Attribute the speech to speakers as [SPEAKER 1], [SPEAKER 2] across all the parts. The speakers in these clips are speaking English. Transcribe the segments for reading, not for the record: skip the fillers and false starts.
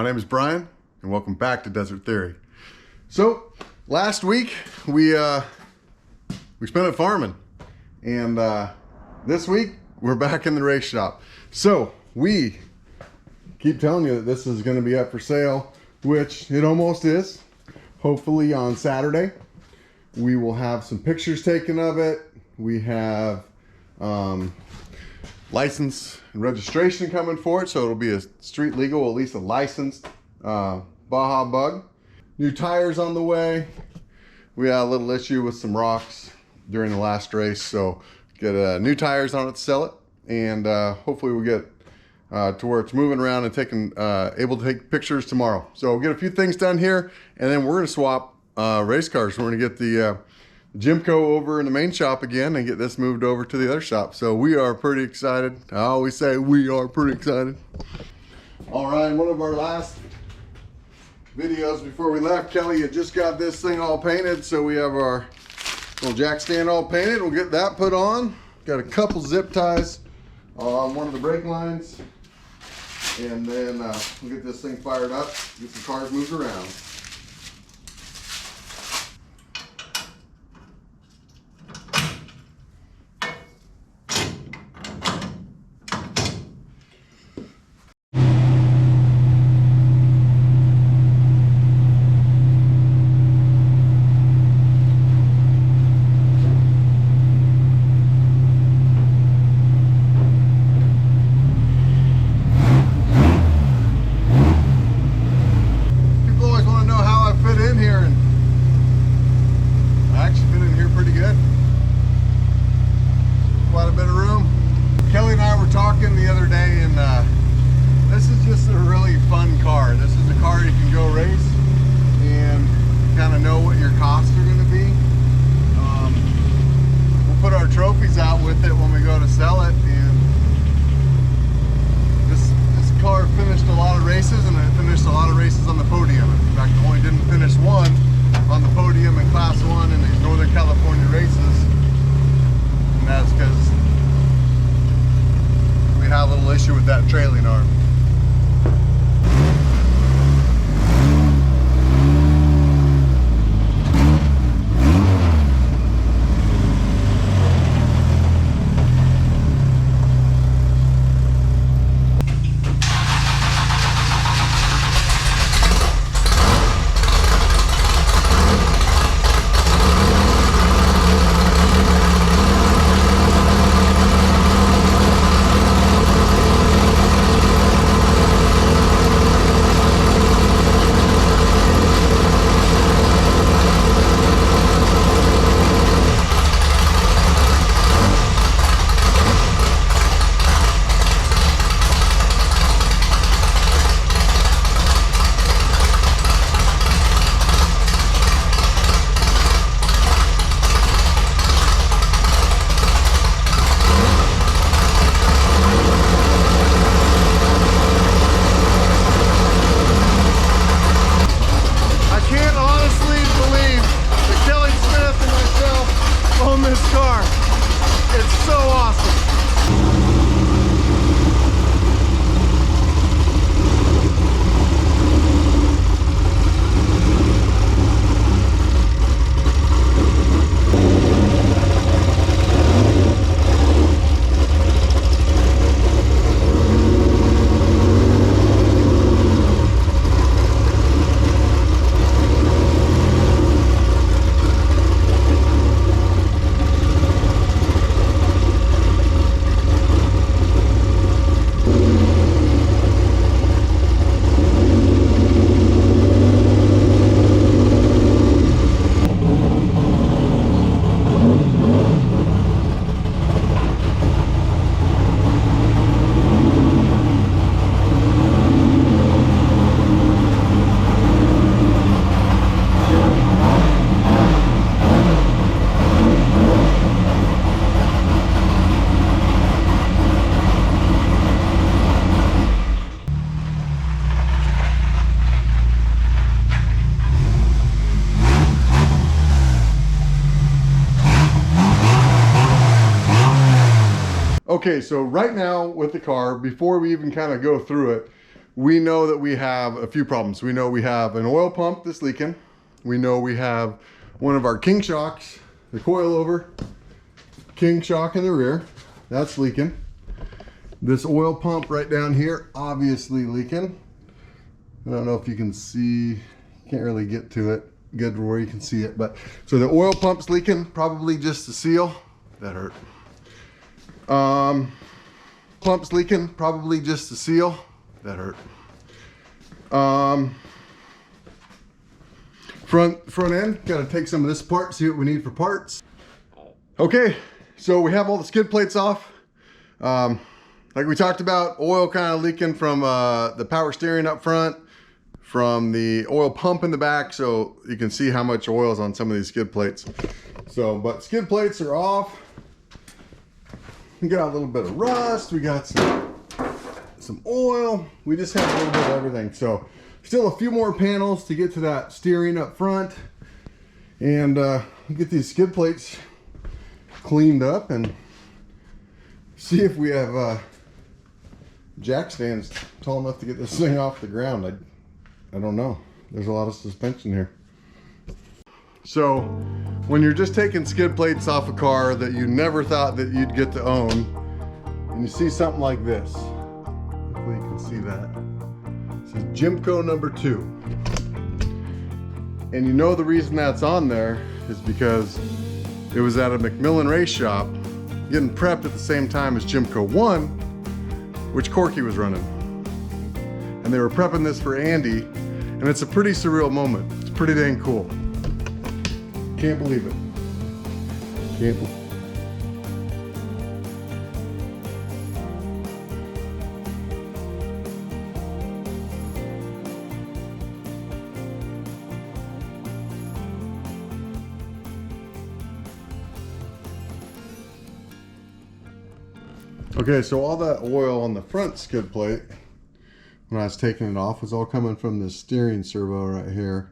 [SPEAKER 1] My name is Brian, and welcome back to Desert Theory. So, last week we spent it farming, and this week we're back in the race shop. So we keep telling you that this is going to be up for sale, which it almost is. Hopefully on Saturday we will have some pictures taken of it. We have license and registration coming for it, so it'll be a street legal, at least a licensed Baja Bug. New tires on the way. We had a little issue with some rocks during the last race, so get new tires on it to sell it, and hopefully we'll get to where it's moving around and taking able to take pictures tomorrow. So we'll get a few things done here, and then we're going to swap race cars. We're going to get the Jimco over in the main shop again and get this moved over to the other shop. So we are pretty excited. I always say we are pretty excited. All right, one of our last videos before we left, Kelly had just got this thing all painted. So we have our little jack stand all painted. We'll get that put on. Got a couple zip ties on one of the brake lines. And then we'll get this thing fired up, get some cars moved around. The other day, and this is just a really fun car. This is a car you can go race and kind of know what your costs are going to be. We'll put our trophies out with it when we go to sell it, and this car finished a lot of races, and it finished a lot of races on the podium. In fact, it only didn't finish one on the podium in Class 1 in these Northern California races, and that's because had a little issue with that trailing arm. Okay, so right now with the car, before we even kind of go through it, we know that we have a few problems. We know we have an oil pump that's leaking. We know we have one of our king shocks, the coilover king shock in the rear, that's leaking. This oil pump right down here, obviously leaking. I don't know if you can see, can't really get to it good where you can see it, but so the oil pump's leaking, probably just the seal. That hurt. Pump's leaking, probably just the seal. That hurt. Front end, gotta take some of this apart, see what we need for parts. Okay, so we have all the skid plates off. Like we talked about, oil kind of leaking from the power steering up front, from the oil pump in the back, so you can see how much oil is on some of these skid plates. So, but skid plates are off. We got a little bit of rust, we got some oil, we just have a little bit of everything. So still a few more panels to get to that steering up front, and get these skid plates cleaned up and see if we have jack stands tall enough to get this thing off the ground. I don't know. There's a lot of suspension here. So when you're just taking skid plates off a car that you never thought that you'd get to own, and you see something like this, hopefully you can see that. It says Jimco #2. And you know the reason that's on there is because it was at a McMillan race shop getting prepped at the same time as Jimco 1, which Corky was running. And they were prepping this for Andy, and it's a pretty surreal moment. It's pretty dang cool. Can't believe it. Can't believe it. Okay, so all that oil on the front skid plate, when I was taking it off, was all coming from the steering servo right here.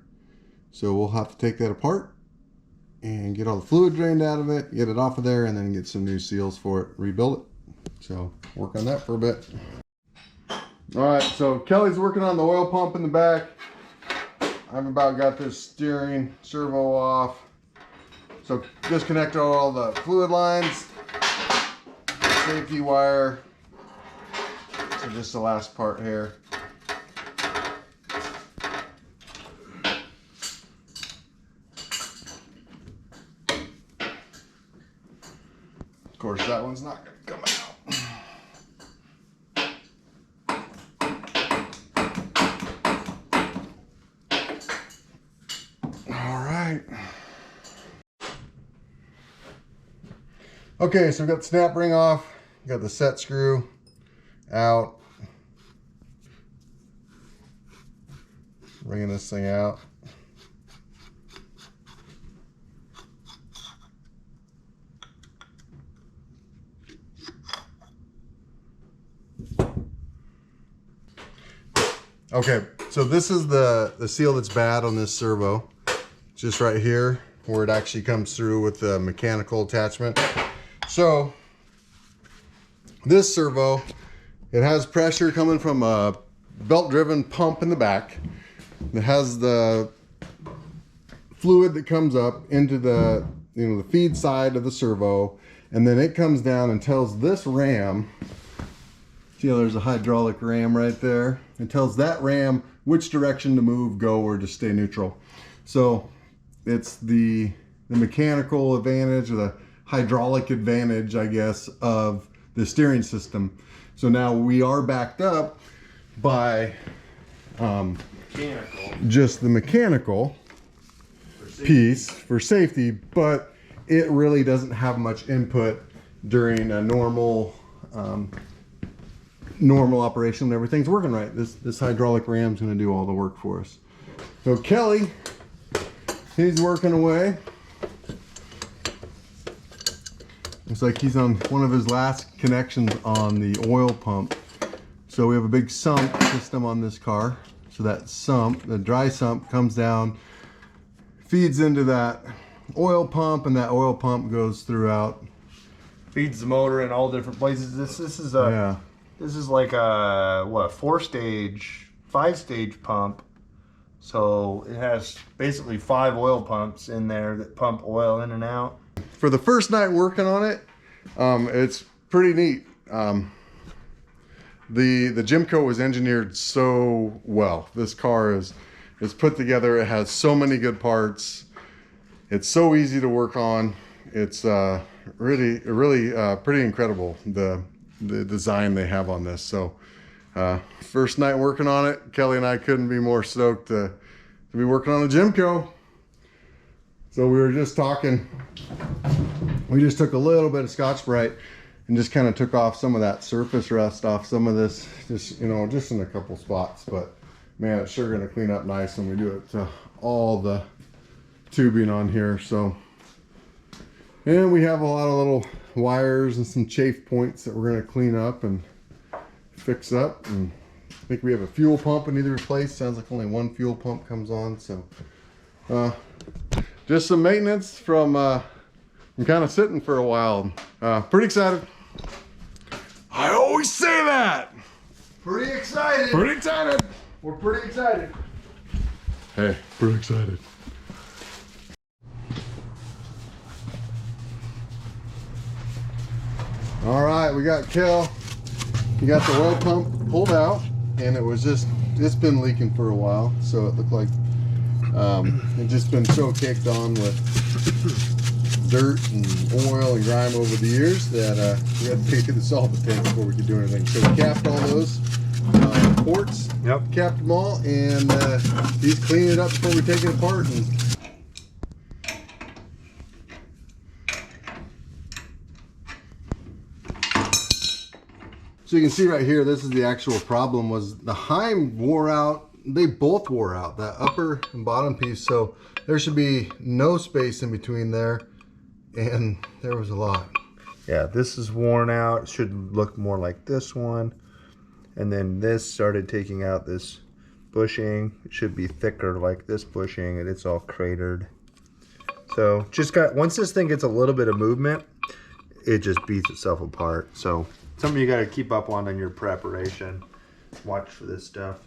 [SPEAKER 1] So we'll have to take that apart and get all the fluid drained out of it, get it off of there, and then get some new seals for it, rebuild it. So work on that for a bit. All right, so Kelly's working on the oil pump in the back. I've about got this steering servo off. So disconnected all the fluid lines, safety wire. So just the last part here. Of course, that one's not going to come out. All right. Okay, so we got the snap ring off, got the set screw out. Bringing this thing out. Okay, so this is the seal that's bad on this servo. Just right here where it actually comes through with the mechanical attachment. So this servo, it has pressure coming from a belt-driven pump in the back. It has the fluid that comes up into the the feed side of the servo, and then it comes down and tells this ram. See how there's a hydraulic ram right there? It tells that ram which direction to move, go, or to stay neutral. So it's the mechanical advantage, or the hydraulic advantage, I guess, of the steering system. So now we are backed up by just the mechanical piece for safety, but it really doesn't have much input during a normal operation. Everything's working right. This hydraulic ram's going to do all the work for us. So Kelly, he's working away. Looks like he's on one of his last connections on the oil pump. So we have a big sump system on this car. So that sump, the dry sump, comes down, feeds into that oil pump, and that oil pump goes throughout.
[SPEAKER 2] Feeds the motor in all different places. This is a This is like a, what, 4-stage, 5-stage pump. So it has basically 5 oil pumps in there that pump oil in and out.
[SPEAKER 1] For the first night working on it, it's pretty neat. The Jimco was engineered so well. This car is put together. It has so many good parts. It's so easy to work on. It's really pretty incredible, the design they have on this. So first night working on it, Kelly and I couldn't be more stoked to be working on a Jimco. So we were just talking. We just took a little bit of Scotch-Brite and just kind of took off some of that surface rust off some of this, just, you know, just in a couple spots. But man, it's sure gonna clean up nice when we do it to all the tubing on here. So, and we have a lot of little wires and some chafe points that we're gonna clean up and fix up. And I think we have a fuel pump we need to replace. Sounds like only one fuel pump comes on. So just some maintenance from I'm kind of sitting for a while. Pretty excited. I always say that.
[SPEAKER 2] Pretty excited.
[SPEAKER 1] Pretty excited.
[SPEAKER 2] We're pretty excited.
[SPEAKER 1] Hey, pretty excited. All right, we got Kel. He got the oil pump pulled out, and it's been leaking for a while. So it looked like it just been so caked on with dirt and oil and grime over the years that we had to take it to solve the tank before we could do anything. So we capped all those ports.
[SPEAKER 2] Yep. Capped
[SPEAKER 1] them all, and he's cleaning it up before we take it apart. And so you can see right here, this is the actual problem, was the Heim wore out. They both wore out, that upper and bottom piece. So there should be no space in between there. And there was a lot.
[SPEAKER 2] Yeah, this is worn out. It should look more like this one. And then this started taking out this bushing. It should be thicker like this bushing, and it's all cratered. So once this thing gets a little bit of movement, it just beats itself apart. So something you got to keep up on in your preparation. Watch for this stuff.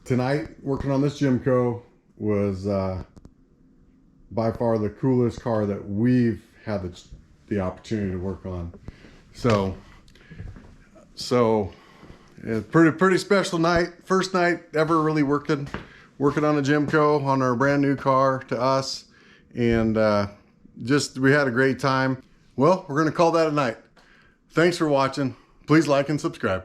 [SPEAKER 1] Tonight, working on this Jimco was by far the coolest car that we've had the opportunity to work on. So it's pretty special night. First night ever really working on a Jimco on our brand new car to us, and we had a great time. Well, we're gonna call that a night. Thanks for watching. Please like and subscribe.